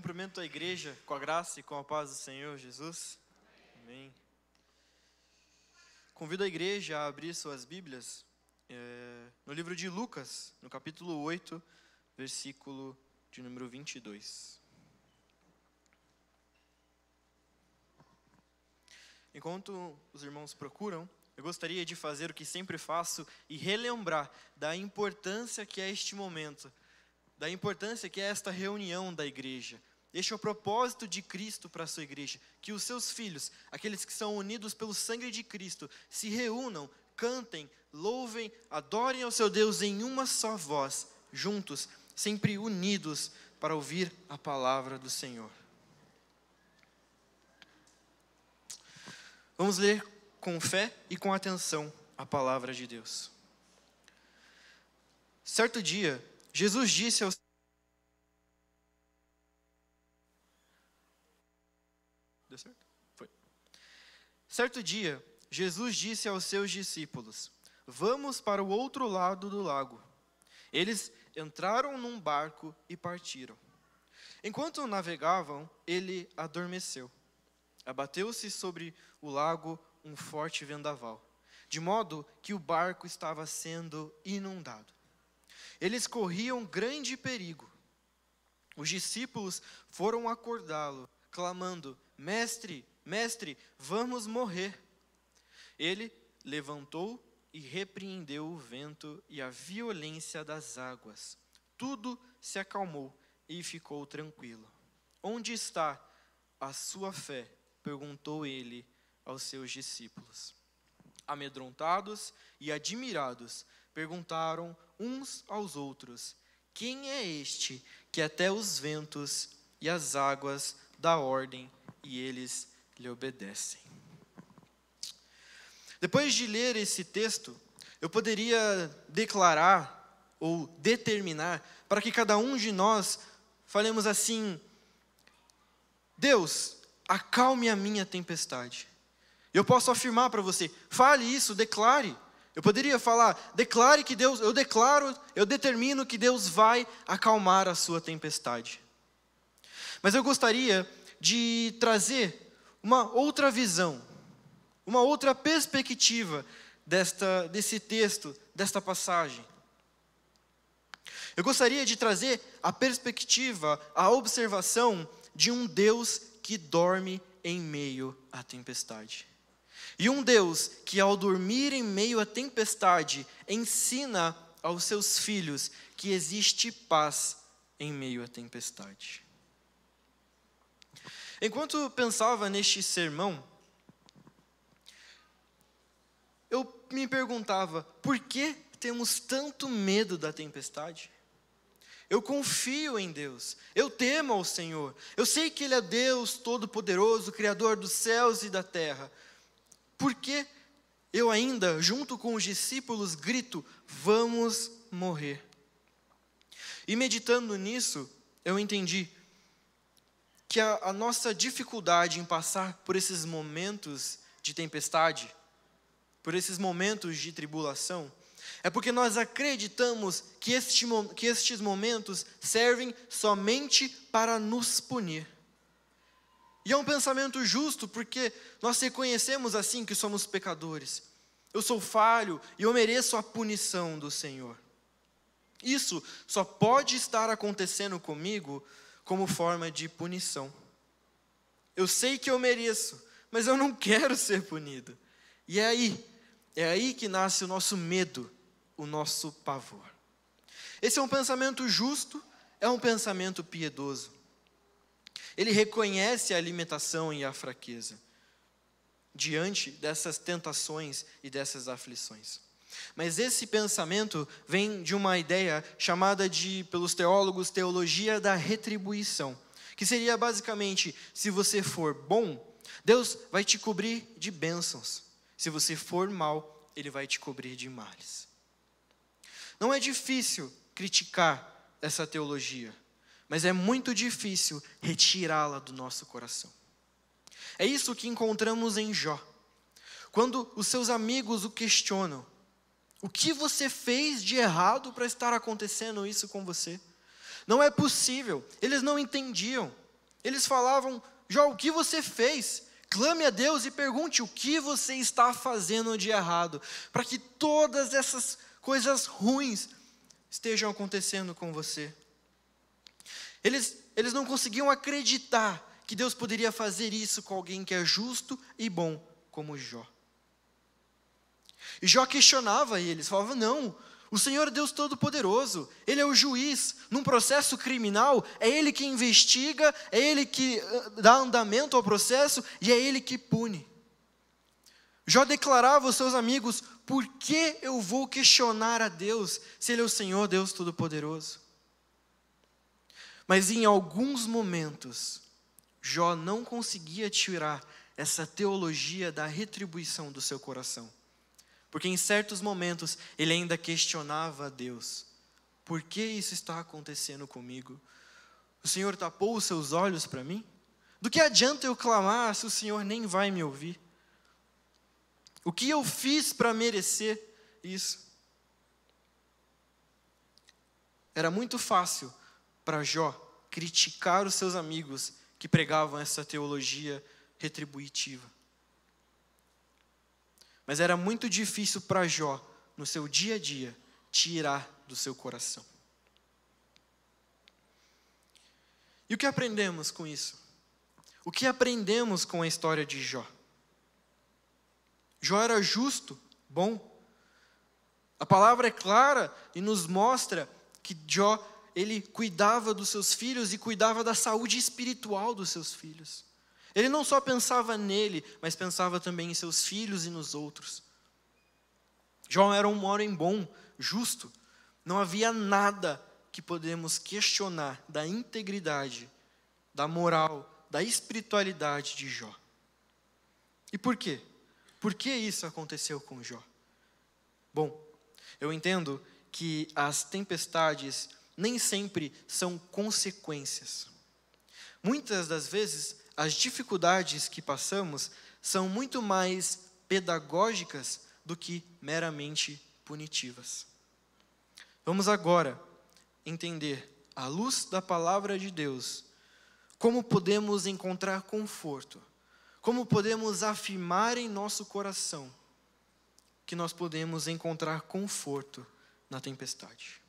Cumprimento a igreja com a graça e com a paz do Senhor Jesus. Amém. Convido a igreja a abrir suas Bíblias no livro de Lucas, no capítulo 8, versículo de número 22. Enquanto os irmãos procuram, eu gostaria de fazer o que sempre faço e relembrar da importância que é este momento, da importância que é esta reunião da igreja. Este é o propósito de Cristo para a sua igreja, que os seus filhos, aqueles que são unidos pelo sangue de Cristo, se reúnam, cantem, louvem, adorem ao seu Deus em uma só voz, juntos, sempre unidos para ouvir a palavra do Senhor. Vamos ler com fé e com atenção a palavra de Deus. Certo dia, Jesus disse aos... Deu certo? Foi. Certo dia, Jesus disse aos seus discípulos: "Vamos para o outro lado do lago." Eles entraram num barco e partiram. Enquanto navegavam, ele adormeceu. Abateu-se sobre o lago um forte vendaval, de modo que o barco estava sendo inundado. Eles corriam grande perigo. Os discípulos foram acordá-lo, clamando: "Mestre, mestre, vamos morrer." Ele levantou e repreendeu o vento e a violência das águas. Tudo se acalmou e ficou tranquilo. "Onde está a sua fé?" perguntou ele aos seus discípulos. Amedrontados e admirados, perguntaram uns aos outros: "Quem é este que até os ventos e as águas dá ordem e eles lhe obedecem?" Depois de ler esse texto, eu poderia declarar ou determinar para que cada um de nós falemos assim: "Deus, acalme a minha tempestade." Eu posso afirmar para você: fale isso, declare. Eu poderia falar: declare que Deus, eu determino que Deus vai acalmar a sua tempestade. Mas eu gostaria de trazer uma outra visão, uma outra perspectiva desse texto, desta passagem. Eu gostaria de trazer a perspectiva, a observação de um Deus que dorme em meio à tempestade. E um Deus que, ao dormir em meio à tempestade, ensina aos seus filhos que existe paz em meio à tempestade. Enquanto pensava neste sermão, eu me perguntava: por que temos tanto medo da tempestade? Eu confio em Deus, eu temo ao Senhor, eu sei que Ele é Deus Todo-Poderoso, Criador dos céus e da terra. Por que eu ainda, junto com os discípulos, grito: "Vamos morrer"? E meditando nisso, eu entendi que a nossa dificuldade em passar por esses momentos de tempestade, por esses momentos de tribulação, é porque nós acreditamos que estes momentos servem somente para nos punir. E é um pensamento justo, porque nós reconhecemos assim que somos pecadores. Eu sou falho e eu mereço a punição do Senhor. Isso só pode estar acontecendo comigo como forma de punição. Eu sei que eu mereço, mas eu não quero ser punido. E é aí que nasce o nosso medo, o nosso pavor. Esse é um pensamento justo, é um pensamento piedoso. Ele reconhece a limitação e a fraqueza diante dessas tentações e dessas aflições. Mas esse pensamento vem de uma ideia chamada pelos teólogos, teologia da retribuição, que seria basicamente: se você for bom, Deus vai te cobrir de bênçãos. Se você for mal, Ele vai te cobrir de males. Não é difícil criticar essa teologia, mas é muito difícil retirá-la do nosso coração. É isso que encontramos em Jó. Quando os seus amigos o questionam: o que você fez de errado para estar acontecendo isso com você? Não é possível, eles não entendiam. Eles falavam: Jó, o que você fez? Clame a Deus e pergunte o que você está fazendo de errado, para que todas essas coisas ruins estejam acontecendo com você. Eles não conseguiam acreditar que Deus poderia fazer isso com alguém que é justo e bom como Jó. E Jó questionava eles, falava: não, o Senhor é Deus Todo-Poderoso, Ele é o juiz. Num processo criminal, é Ele que investiga, é Ele que dá andamento ao processo e é Ele que pune. Jó declarava aos seus amigos: por que eu vou questionar a Deus, se Ele é o Senhor Deus Todo-Poderoso? Mas em alguns momentos, Jó não conseguia tirar essa teologia da retribuição do seu coração. Porque em certos momentos ele ainda questionava a Deus: por que isso está acontecendo comigo? O Senhor tapou os seus olhos para mim? Do que adianta eu clamar se o Senhor nem vai me ouvir? O que eu fiz para merecer isso? Era muito fácil para Jó criticar os seus amigos que pregavam essa teologia retributiva. Mas era muito difícil para Jó, no seu dia a dia, tirar do seu coração. E o que aprendemos com isso? O que aprendemos com a história de Jó? Jó era justo, bom. A palavra é clara e nos mostra que Jó, ele cuidava dos seus filhos e cuidava da saúde espiritual dos seus filhos. Ele não só pensava nele, mas pensava também em seus filhos e nos outros. Jó era um homem bom, justo. Não havia nada que podemos questionar da integridade, da moral, da espiritualidade de Jó. E por quê? Por que isso aconteceu com Jó? Bom, eu entendo que as tempestades nem sempre são consequências. Muitas das vezes, as dificuldades que passamos são muito mais pedagógicas do que meramente punitivas. Vamos agora entender, à luz da palavra de Deus, como podemos encontrar conforto, como podemos afirmar em nosso coração que nós podemos encontrar conforto na tempestade.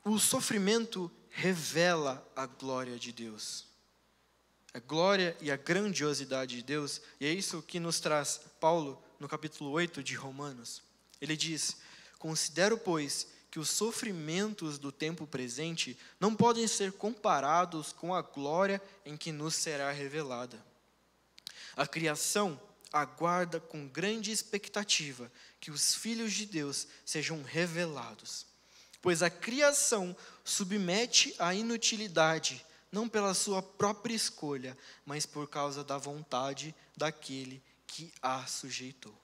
O sofrimento revela a glória de Deus. A glória e a grandiosidade de Deus, e é isso que nos traz Paulo no capítulo 8 de Romanos. Ele diz: considero, pois, que os sofrimentos do tempo presente não podem ser comparados com a glória em que nos será revelada. A criação aguarda com grande expectativa que os filhos de Deus sejam revelados. Pois a criação submete à inutilidade, não pela sua própria escolha, mas por causa da vontade daquele que a sujeitou.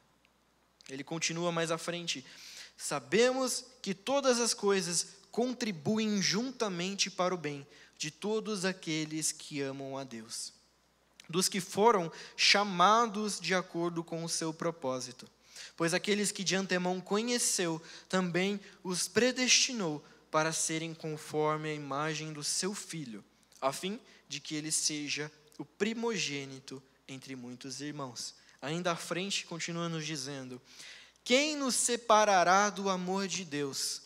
Ele continua mais à frente: sabemos que todas as coisas contribuem juntamente para o bem de todos aqueles que amam a Deus, dos que foram chamados de acordo com o seu propósito. Pois aqueles que de antemão conheceu, também os predestinou para serem conforme a imagem do seu Filho, a fim de que ele seja o primogênito entre muitos irmãos. Ainda à frente, continua nos dizendo: quem nos separará do amor de Deus?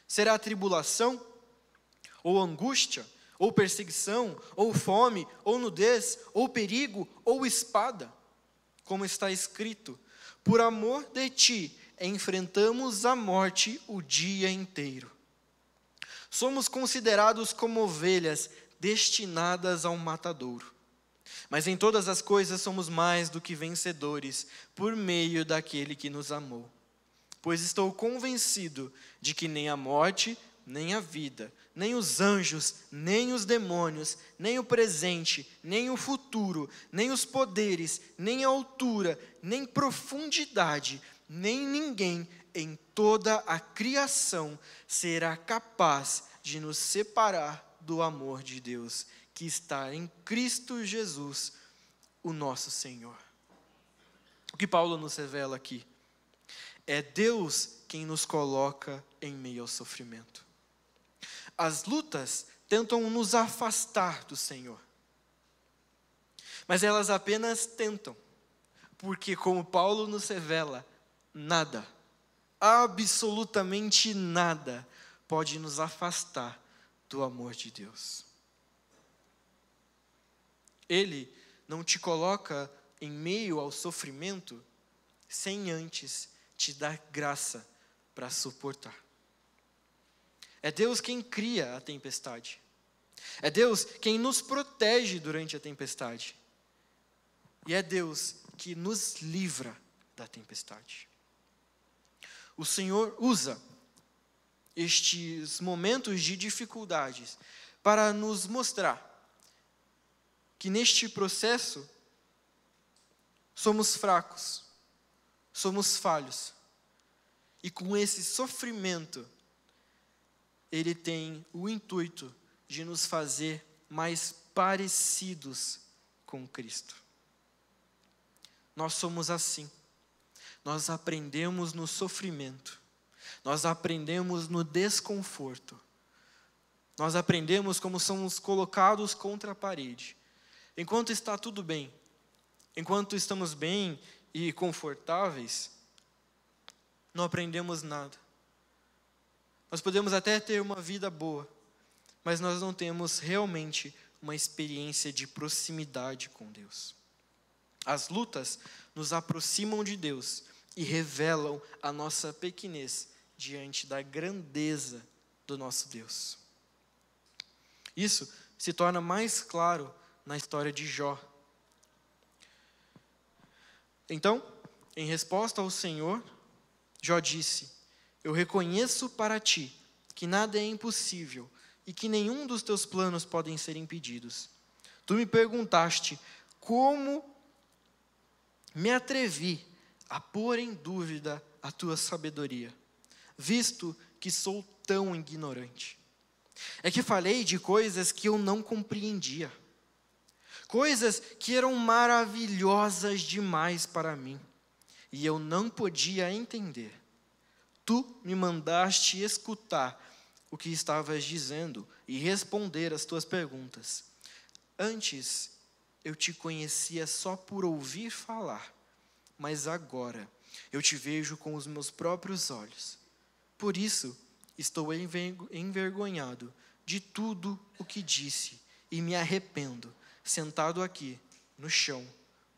Será tribulação? Ou angústia? Ou perseguição? Ou fome? Ou nudez? Ou perigo? Ou espada? Como está escrito: por amor de ti, enfrentamos a morte o dia inteiro. Somos considerados como ovelhas destinadas ao matadouro. Mas em todas as coisas somos mais do que vencedores, por meio daquele que nos amou. Pois estou convencido de que nem a morte, nem a vida, nem os anjos, nem os demônios, nem o presente, nem o futuro, nem os poderes, nem a altura, nem profundidade, nem ninguém em toda a criação será capaz de nos separar do amor de Deus, que está em Cristo Jesus, o nosso Senhor. O que Paulo nos revela aqui é Deus quem nos coloca em meio ao sofrimento. As lutas tentam nos afastar do Senhor. Mas elas apenas tentam, porque como Paulo nos revela, nada, absolutamente nada, pode nos afastar do amor de Deus. Ele não te coloca em meio ao sofrimento sem antes te dar graça para suportar. É Deus quem cria a tempestade. É Deus quem nos protege durante a tempestade. E é Deus que nos livra da tempestade. O Senhor usa estes momentos de dificuldades para nos mostrar que neste processo somos fracos, somos falhos. E com esse sofrimento, Ele tem o intuito de nos fazer mais parecidos com Cristo. Nós somos assim. Nós aprendemos no sofrimento. Nós aprendemos no desconforto. Nós aprendemos como somos colocados contra a parede. Enquanto está tudo bem, enquanto estamos bem e confortáveis, não aprendemos nada. Nós podemos até ter uma vida boa, mas nós não temos realmente uma experiência de proximidade com Deus. As lutas nos aproximam de Deus e revelam a nossa pequenez diante da grandeza do nosso Deus. Isso se torna mais claro na história de Jó. Então, em resposta ao Senhor, Jó disse: eu reconheço para ti que nada é impossível e que nenhum dos teus planos podem ser impedidos. Tu me perguntaste como me atrevi a pôr em dúvida a tua sabedoria, visto que sou tão ignorante. É que falei de coisas que eu não compreendia, coisas que eram maravilhosas demais para mim, e eu não podia entender. Tu me mandaste escutar o que estavas dizendo e responder às tuas perguntas. Antes, eu te conhecia só por ouvir falar, mas agora eu te vejo com os meus próprios olhos. Por isso, estou envergonhado de tudo o que disse e me arrependo, sentado aqui, no chão,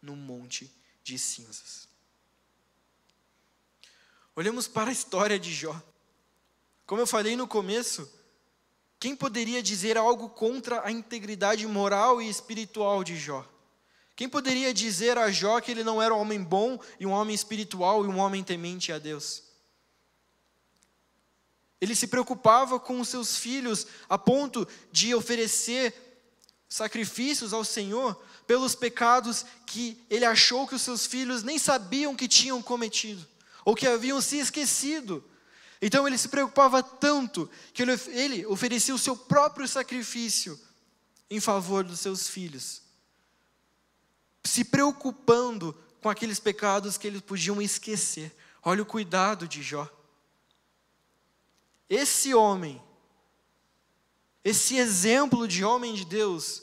no monte de cinzas. Olhamos para a história de Jó. Como eu falei no começo, quem poderia dizer algo contra a integridade moral e espiritual de Jó? Quem poderia dizer a Jó que ele não era um homem bom e um homem espiritual e um homem temente a Deus? Ele se preocupava com os seus filhos a ponto de oferecer sacrifícios ao Senhor pelos pecados que ele achou que os seus filhos nem sabiam que tinham cometido, ou que haviam se esquecido. Então ele se preocupava tanto que ele oferecia o seu próprio sacrifício em favor dos seus filhos, se preocupando com aqueles pecados que eles podiam esquecer. Olha o cuidado de Jó. Esse homem, esse exemplo de homem de Deus,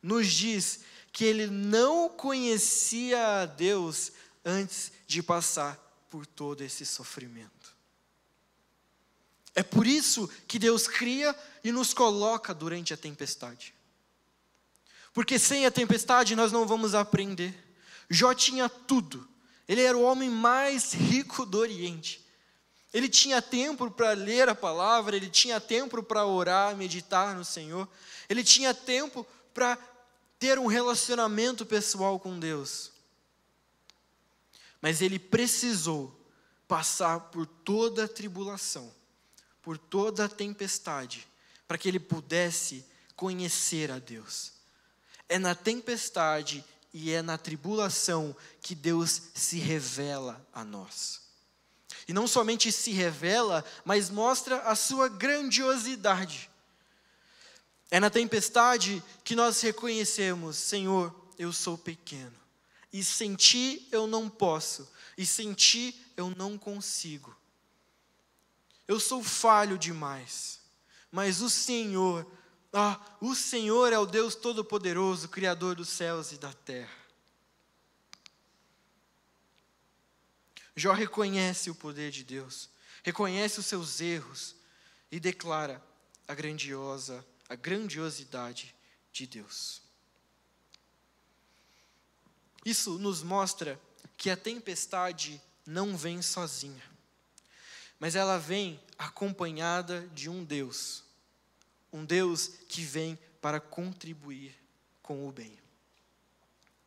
nos diz que ele não conhecia a Deus antes de passar por todo esse sofrimento. É por isso que Deus cria e nos coloca durante a tempestade. Porque sem a tempestade nós não vamos aprender. Jó tinha tudo. Ele era o homem mais rico do Oriente. Ele tinha tempo para ler a palavra, ele tinha tempo para orar, meditar no Senhor. Ele tinha tempo para ter um relacionamento pessoal com Deus. Mas ele precisou passar por toda a tribulação, por toda a tempestade, para que ele pudesse conhecer a Deus. É na tempestade e é na tribulação que Deus se revela a nós. E não somente se revela, mas mostra a sua grandiosidade. É na tempestade que nós reconhecemos: Senhor, eu sou pequeno, e sem ti eu não posso, e sem ti eu não consigo. Eu sou falho demais, Mas o Senhor é o Deus Todo-Poderoso, Criador dos céus e da terra. Jó reconhece o poder de Deus, reconhece os seus erros e declara a grandiosidade de Deus. Isso nos mostra que a tempestade não vem sozinha, mas ela vem acompanhada de um Deus que vem para contribuir com o bem.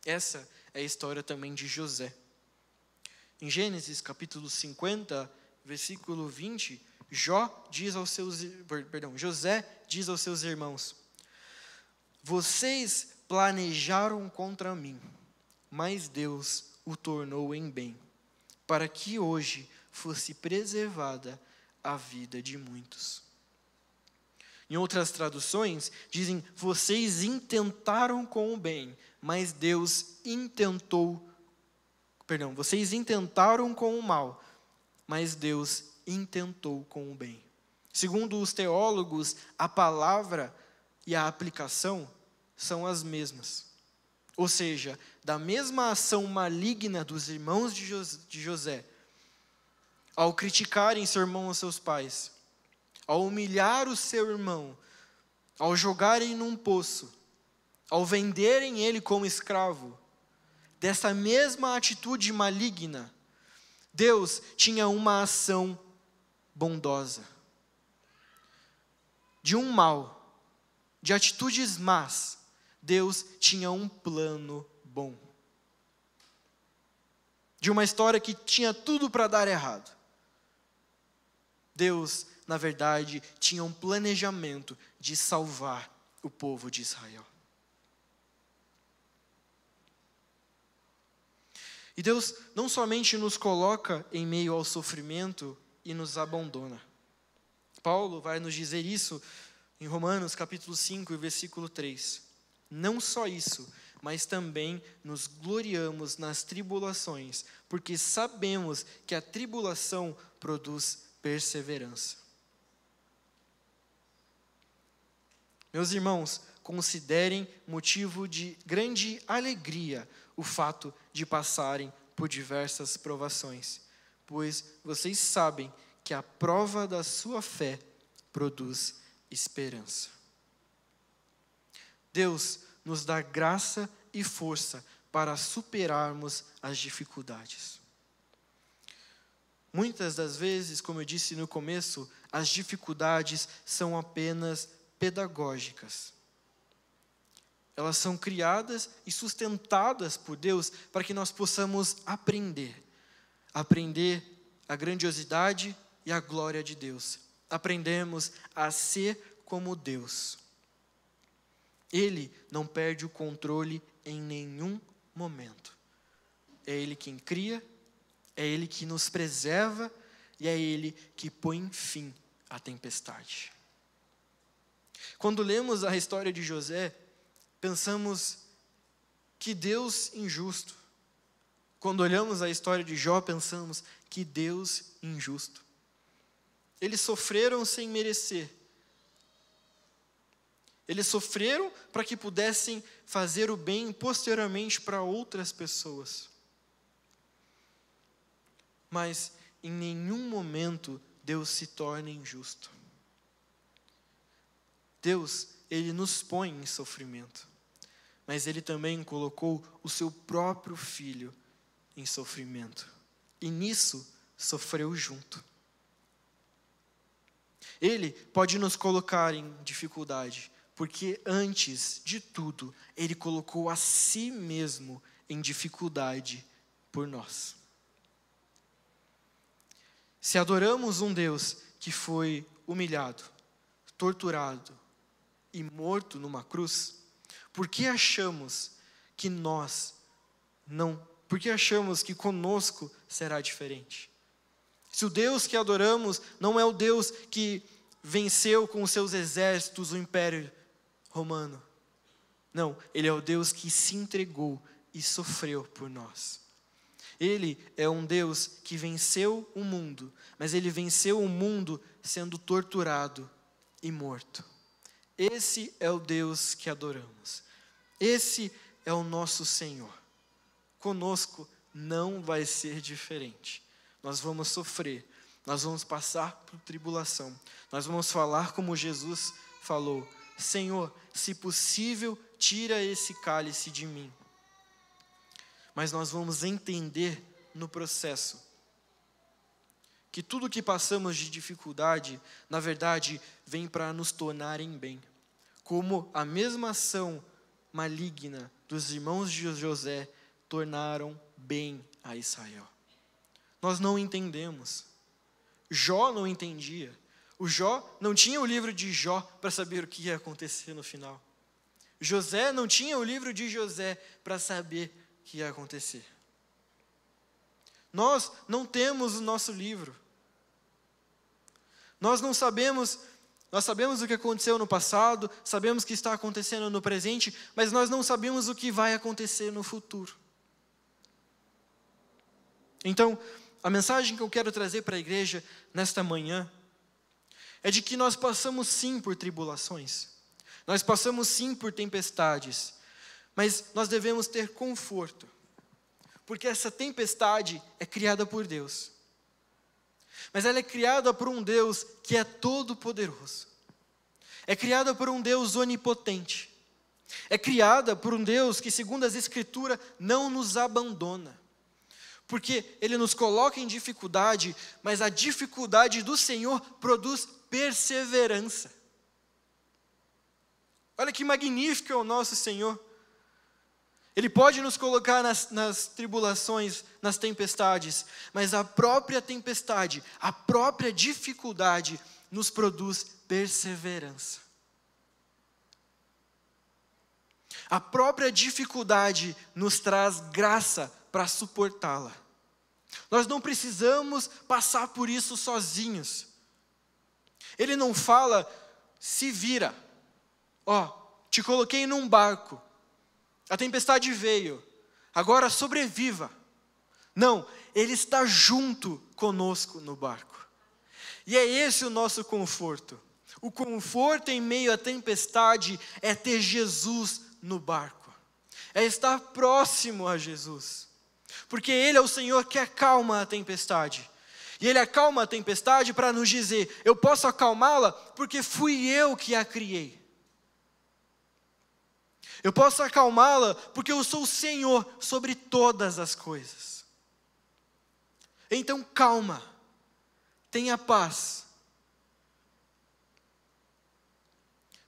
Essa é a história também de José. Em Gênesis capítulo 50, versículo 20, José diz aos seus irmãos: vocês planejaram contra mim, mas Deus o tornou em bem, para que hoje fosse preservada a vida de muitos. Em outras traduções, dizem: vocês intentaram com o bem, mas vocês intentaram com o mal, mas Deus intentou com o bem. Segundo os teólogos, a palavra e a aplicação são as mesmas. Ou seja, da mesma ação maligna dos irmãos de José, ao criticarem seu irmão aos seus pais, ao humilhar o seu irmão, ao jogarem num poço, ao venderem ele como escravo, dessa mesma atitude maligna, Deus tinha uma ação bondosa. De um mal, de atitudes más, Deus tinha um plano bom. De uma história que tinha tudo para dar errado, Deus, na verdade, tinha um planejamento de salvar o povo de Israel. E Deus não somente nos coloca em meio ao sofrimento e nos abandona. Paulo vai nos dizer isso em Romanos capítulo 5, versículo 3. Não só isso, mas também nos gloriamos nas tribulações, porque sabemos que a tribulação produz perseverança. Meus irmãos, considerem motivo de grande alegria o fato de passarem por diversas provações, pois vocês sabem que a prova da sua fé produz esperança. Deus nos dá graça e força para superarmos as dificuldades. Muitas das vezes, como eu disse no começo, as dificuldades são apenas pedagógicas. Elas são criadas e sustentadas por Deus para que nós possamos aprender a grandiosidade e a glória de Deus. Aprendemos a ser como Deus. Ele não perde o controle em nenhum momento. É Ele quem cria, é Ele que nos preserva e é Ele que põe fim à tempestade. Quando lemos a história de José, pensamos que Deus injusto. Quando olhamos a história de Jó, pensamos que Deus injusto. Eles sofreram sem merecer. Eles sofreram para que pudessem fazer o bem posteriormente para outras pessoas. Mas em nenhum momento Deus se torna injusto. Deus, Ele nos põe em sofrimento, mas Ele também colocou o seu próprio Filho em sofrimento, e nisso sofreu junto. Ele pode nos colocar em dificuldade, porque antes de tudo, Ele colocou a si mesmo em dificuldade por nós. Se adoramos um Deus que foi humilhado, torturado e morto numa cruz, por que achamos que conosco será diferente? Se o Deus que adoramos não é o Deus que venceu com os seus exércitos o Império Romano. Não, Ele é o Deus que se entregou e sofreu por nós. Ele é um Deus que venceu o mundo, mas Ele venceu o mundo sendo torturado e morto. Esse é o Deus que adoramos. Esse é o nosso Senhor. Conosco não vai ser diferente. Nós vamos sofrer, nós vamos passar por tribulação, nós vamos falar como Jesus falou: Senhor, se possível, tira esse cálice de mim. Mas nós vamos entender no processo que tudo que passamos de dificuldade, na verdade, vem para nos tornar em bem. Como a mesma ação maligna dos irmãos de José tornaram bem a Israel. Nós não entendemos. Jó não entendia. O Jó não tinha o livro de Jó para saber o que ia acontecer no final. José não tinha o livro de José para saber o que ia acontecer. Nós não temos o nosso livro. Nós não sabemos, nós sabemos o que aconteceu no passado, sabemos o que está acontecendo no presente, mas nós não sabemos o que vai acontecer no futuro. Então, a mensagem que eu quero trazer para a igreja nesta manhã é de que nós passamos sim por tribulações, nós passamos sim por tempestades, mas nós devemos ter conforto, porque essa tempestade é criada por Deus. Mas ela é criada por um Deus que é todo-poderoso. É criada por um Deus onipotente. É criada por um Deus que, segundo as Escrituras, não nos abandona. Porque Ele nos coloca em dificuldade, mas a dificuldade do Senhor produz perseverança. Olha que magnífico é o nosso Senhor. Ele pode nos colocar nas tribulações, nas tempestades, mas a própria tempestade, a própria dificuldade nos produz perseverança. A própria dificuldade nos traz graça para suportá-la. Nós não precisamos passar por isso sozinhos. Ele não fala, se vira. Te coloquei num barco. A tempestade veio, agora sobreviva. Não, Ele está junto conosco no barco. E é esse o nosso conforto. O conforto em meio à tempestade é ter Jesus no barco. É estar próximo a Jesus. Porque Ele é o Senhor que acalma a tempestade. E Ele acalma a tempestade para nos dizer, eu posso acalmá-la porque fui eu que a criei. Eu posso acalmá-la porque eu sou o Senhor sobre todas as coisas. Então calma, tenha paz.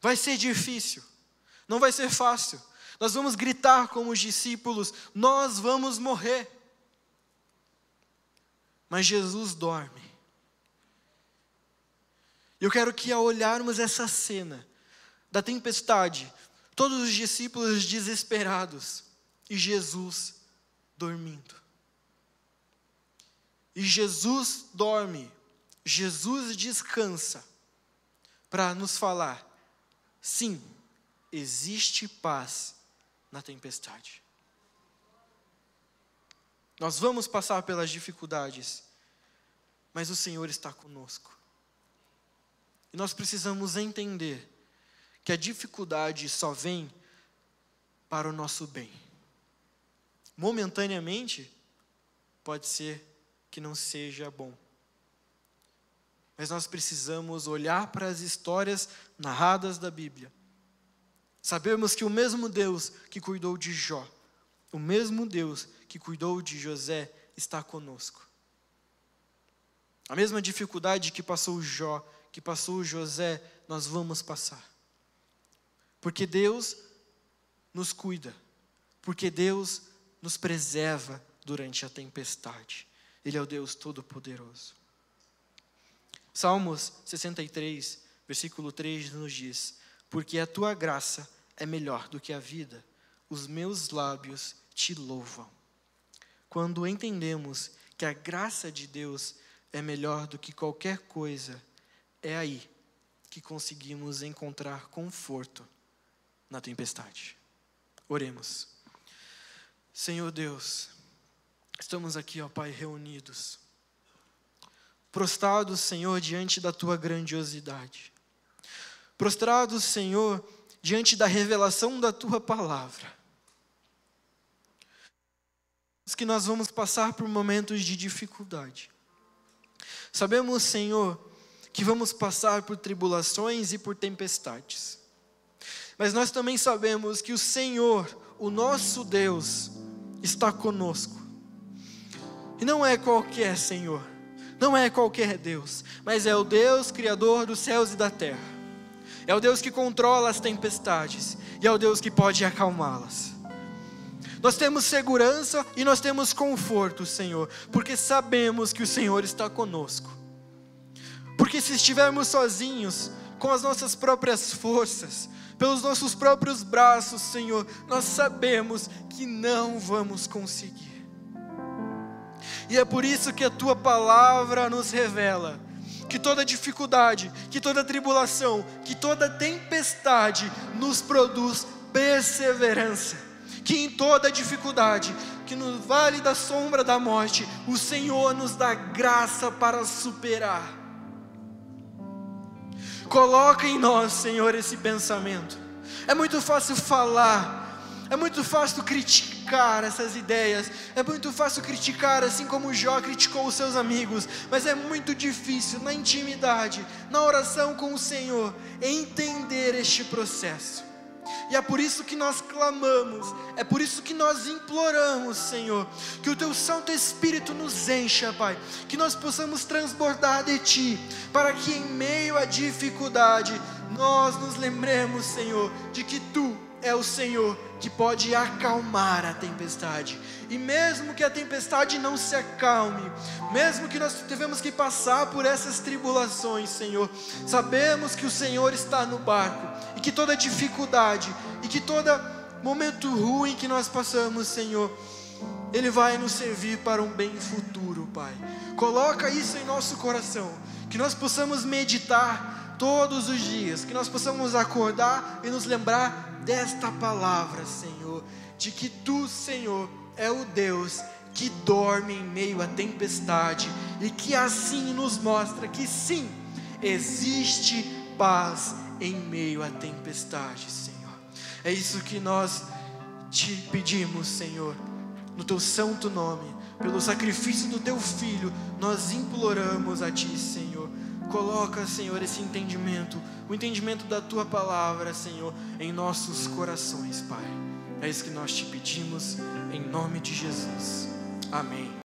Vai ser difícil, não vai ser fácil. Nós vamos gritar como os discípulos, nós vamos morrer. Mas Jesus dorme. Eu quero que ao olharmos essa cena da tempestade, todos os discípulos desesperados e Jesus dormindo. E Jesus dorme, Jesus descansa para nos falar, sim, existe paz na tempestade. Nós vamos passar pelas dificuldades, mas o Senhor está conosco. E nós precisamos entender que a dificuldade só vem para o nosso bem. Momentaneamente, pode ser que não seja bom. Mas nós precisamos olhar para as histórias narradas da Bíblia. Sabemos que o mesmo Deus que cuidou de Jó, o mesmo Deus que cuidou de José, está conosco. A mesma dificuldade que passou Jó, que passou José, nós vamos passar. Porque Deus nos cuida, porque Deus nos preserva durante a tempestade. Ele é o Deus Todo-Poderoso. Salmos 63, versículo 3 nos diz, porque a tua graça é melhor do que a vida, os meus lábios te louvam. Quando entendemos que a graça de Deus é melhor do que qualquer coisa, é aí que conseguimos encontrar conforto na tempestade. Oremos. Senhor Deus, estamos aqui, ó Pai, reunidos, prostrados, Senhor, diante da Tua grandiosidade. prostrados, Senhor, diante da revelação da Tua palavra. Que nós vamos passar por momentos de dificuldade. Sabemos, Senhor, que vamos passar por tribulações e por tempestades. Mas nós também sabemos que o Senhor, o nosso Deus, está conosco. E não é qualquer Senhor, não é qualquer Deus, mas é o Deus Criador dos céus e da terra. É o Deus que controla as tempestades e é o Deus que pode acalmá-las. Nós temos segurança e nós temos conforto, Senhor, porque sabemos que o Senhor está conosco. Porque se estivermos sozinhos, com as nossas próprias forças, pelos nossos próprios braços, Senhor, nós sabemos que não vamos conseguir. E é por isso que a Tua palavra nos revela que toda dificuldade, que toda tribulação, que toda tempestade nos produz perseverança. Que em toda dificuldade, que no vale da sombra da morte, o Senhor nos dá graça para superar. Coloca em nós, Senhor, esse pensamento. É muito fácil falar, é muito fácil criticar essas ideias, é muito fácil criticar assim como Jó criticou os seus amigos, mas é muito difícil na intimidade, na oração com o Senhor, entender este processo. E é por isso que nós clamamos, é por isso que nós imploramos, Senhor, que o Teu Santo Espírito nos encha, Pai, que nós possamos transbordar de Ti, para que em meio à dificuldade, nós nos lembremos, Senhor, de que Tu é o Senhor que pode acalmar a tempestade. E mesmo que a tempestade não se acalme, mesmo que nós devemos que passar por essas tribulações, Senhor, sabemos que o Senhor está no barco, e que toda dificuldade, e que todo momento ruim que nós passamos, Senhor, Ele vai nos servir para um bem futuro, Pai. Coloca isso em nosso coração, que nós possamos meditar todos os dias, que nós possamos acordar e nos lembrar desta palavra, Senhor, de que Tu, Senhor, é o Deus que dorme em meio à tempestade, e que assim nos mostra que sim, existe paz em meio à tempestade, Senhor. É isso que nós Te pedimos, Senhor, no Teu santo nome, pelo sacrifício do Teu Filho, nós imploramos a Ti, Senhor. Coloca, Senhor, esse entendimento, o entendimento da Tua palavra, Senhor, em nossos corações, Pai. É isso que nós Te pedimos, em nome de Jesus. Amém.